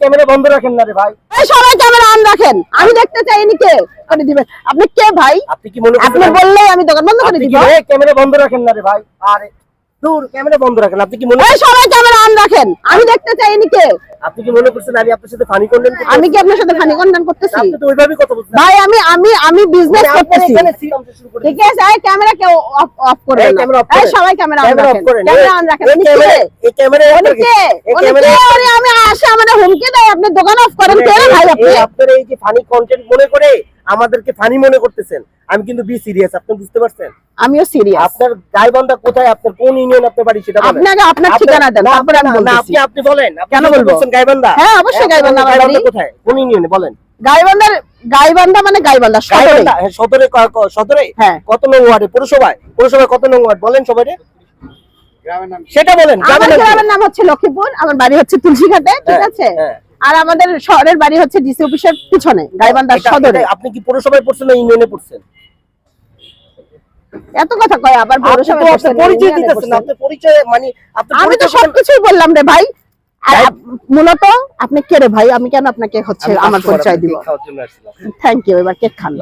Camera বন্ধ রাখেন না রে ভাই। এই সবাই ক্যামেরা অন রাখেন, আমি দেখতে চাই ইনি কে করে দিবেন। আপনি কে ভাই? আপনি কি মনে আপনি করছেন বললেই আমি দোকান বন্ধ করে দিব? ক্যামেরা বন্ধ রাখেন না রে ভাই। আরে দূর, ক্যামেরা বন্ধ রাখেন। আপনি কি মনে এই সবাই ক্যামেরা অন রাখেন, আমি দেখতে চাই ইনি কে। আপনি কি মনে করছেন আমি আপনার সাথে ফানি কন্টেন্ট করতে? আমি কি আপনার সাথে ফানি কন্টেন্ট করতেছি? আপনি তো ওইভাবেই কথা বলছেন ভাই আমি বিজনেস করতেছি। ঠিক আছে, এই ক্যামেরা কেউ অফ করে এই না। ক্যামেরা অফ এই করেন। সবাই ক্যামেরা অন ক্যামেরা অফ রাখেন, করেন। ক্যামেরা অন রাখেন। উনি কে? এই ক্যামেরা উনি কে? উনি কে? আরে আমি আসে আমাদের হুমকি দেয়, আপনি দোকান অফ করেন কে রে ভাই আপনি? আপনার এই যে ফানি কন্টেন্ট মনে করে আমাদেরকে ফানি মনে করতেছেন। আমি কিন্তু বি সিরিয়াস, আপনি বুঝতে পারছেন? আমিও সিরিয়াস। আপনার গাইবান্ধা কোথায়, আপনার কোন ইউনিয়ন আপনার বাড়ি সেটা বলেন। আপনাকে আপনার ঠিকানা দেন, তারপরে আমি না, বলতেছি। আপনি বলেন। কেন বলবো? গাইবান্ধা? হ্যাঁ, অবশ্যই গাইবান্ধা আমার বাড়ি। কোথায়, কোন ইউনিয়নে বলেন? গাইবান্ধা মানে গাইবান্ধা সদরে। গাইবান্ধা, হ্যাঁ, সদরে। হ্যাঁ। কত নং ওয়ার্ডে? পৌরসভায় কত নং ওয়ার্ড বলেন সবাই? সেটা বলেন। আমার গ্রামের নাম হচ্ছে লক্ষ্মীপুর, আমার বাড়ি হচ্ছে তুলসীঘাটে, ঠিক আছে? হ্যাঁ। আর আমাদের শহরের বাড়ি হচ্ছে ডিসি অফিসের পিছনে, গাইবান্ধা সদরে। আপনি কি পৌরসভায় পড়ছেন না ইউনিয়নে পড়ছেন? এত কথা কয় আবার পৌরসভায় পড়ছেন, পরিচয় ইউনিয়নে দিতেছেন, পড়ছেন। আপনি পরিচয় মানে আপনি আমি তো সবকিছুই বললাম রে ভাই। আর মূলত আপনি কে রে ভাই? আমি কেন আপনাকে হচ্ছে আমার পরিচয় দিব? Thank you. এবার কেক খান।